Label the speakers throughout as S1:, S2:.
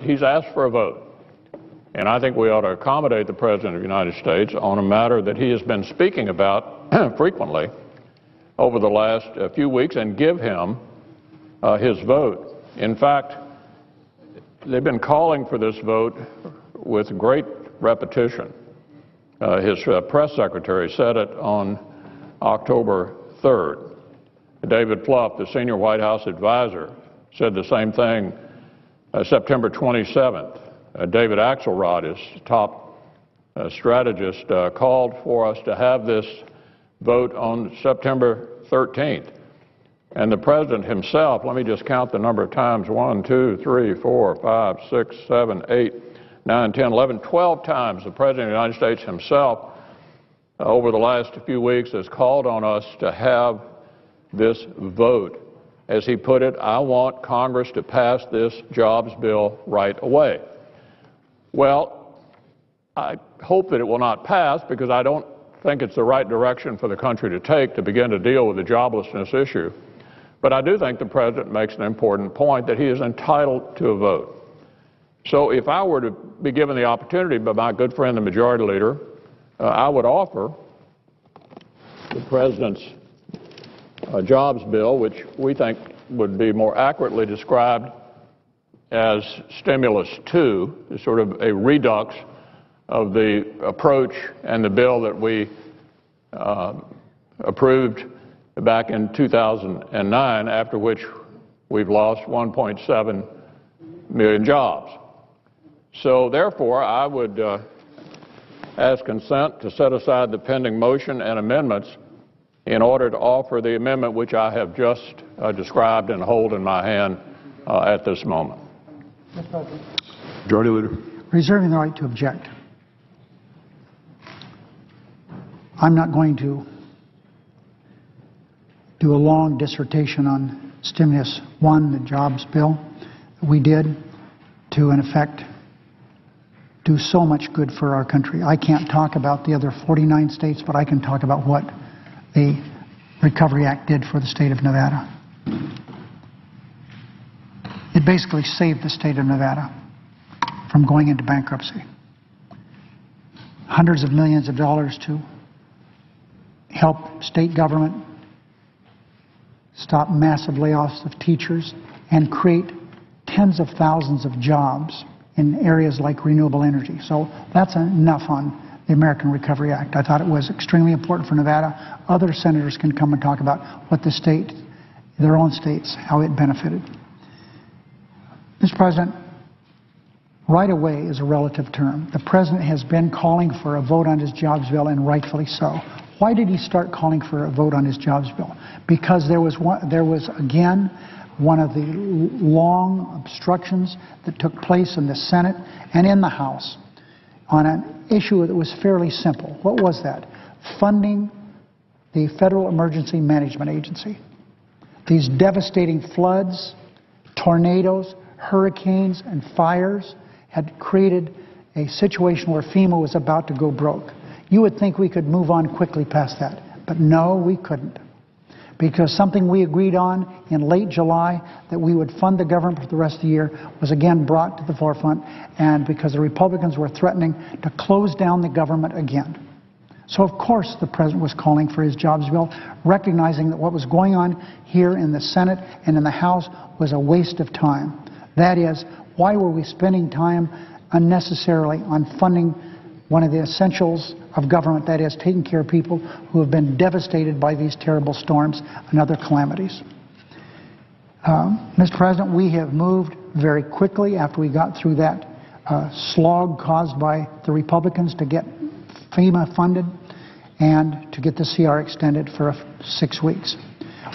S1: he's asked for a vote. And I think we ought to accommodate the President of the United States on a matter that he has been speaking about frequently over the last few weeks and give him his vote. In fact, they've been calling for this vote with great repetition. His press secretary said it on October 3rd. David Plouffe, the senior White House advisor, said the same thing September 27th. David Axelrod, his top strategist, called for us to have this vote on September 13th. And the President himself, let me just count the number of times, 1, 2, 3, 4, 5, 6, 7, 8, 9, 10, 11, 12 times the President of the United States himself over the last few weeks has called on us to have this vote. As he put it, I want Congress to pass this jobs bill right away. Well, I hope that it will not pass because I don't think it's the right direction for the country to take to begin to deal with the joblessness issue. But I do think the President makes an important point that he is entitled to a vote. So if I were to be given the opportunity by my good friend, the Majority Leader, I would offer the President's jobs bill, which we think would be more accurately described as Stimulus 2, sort of a redux of the approach and the bill that we approved back in 2009, after which we've lost 1.7 million jobs. So therefore, I would ask consent to set aside the pending motion and amendments in order to offer the amendment which I have just described and hold in my hand at this moment.
S2: Mr. President.
S3: Majority Leader.
S2: Reserving the right to object. I'm not going to do a long dissertation on Stimulus 1, the jobs bill that we did to, in effect, do so much good for our country. I can't talk about the other 49 states, but I can talk about what the Recovery Act did for the state of Nevada. It basically saved the state of Nevada from going into bankruptcy. Hundreds of millions of dollars to help state government stop massive layoffs of teachers and create tens of thousands of jobs in areas like renewable energy. So that's enough on the American Recovery Act. I thought it was extremely important for Nevada. Other senators can come and talk about what the state, their own states, how it benefited. Mr. President, right away is a relative term. The President has been calling for a vote on his jobs bill, and rightfully so. Why did he start calling for a vote on his jobs bill? Because there was again one of the long obstructions that took place in the Senate and in the House on an issue that was fairly simple. What was that? Funding the Federal Emergency Management Agency. These devastating floods, tornadoes, hurricanes, and fires had created a situation where FEMA was about to go broke. You would think we could move on quickly past that, but no, we couldn't. Because something we agreed on in late July, that we would fund the government for the rest of the year, was again brought to the forefront, and because the Republicans were threatening to close down the government again. So of course the President was calling for his jobs bill, recognizing that what was going on here in the Senate and in the House was a waste of time. That is, why were we spending time unnecessarily on funding one of the essentials of government, that is, taking care of people who have been devastated by these terrible storms and other calamities. Mr. President, we have moved very quickly after we got through that slog caused by the Republicans to get FEMA funded and to get the CR extended for 6 weeks.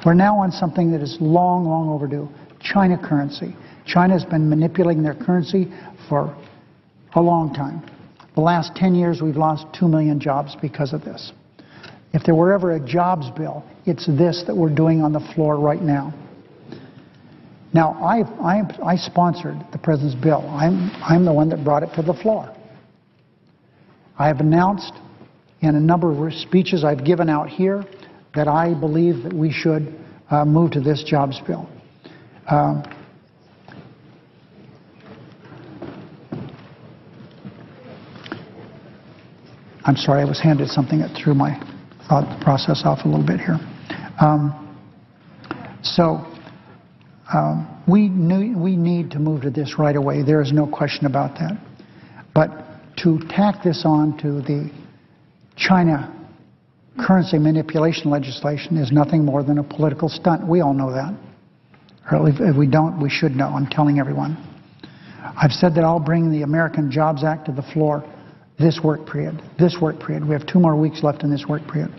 S2: We're now on something that is long, long overdue, China currency. China has been manipulating their currency for a long time. The last 10 years, we've lost 2 million jobs because of this. If there were ever a jobs bill, it's this that we're doing on the floor right now. Now, I sponsored the President's bill. I'm the one that brought it to the floor. I have announced in a number of speeches I've given out here that I believe that we should move to this jobs bill. I'm sorry, I was handed something that threw my thought process off a little bit here. We need to move to this right away. There is no question about that. But to tack this on to the China currency manipulation legislation is nothing more than a political stunt. We all know that. Or if we don't, we should know. I'm telling everyone. I've said that I'll bring the American Jobs Act to the floor this work period. We have 2 more weeks left in this work period.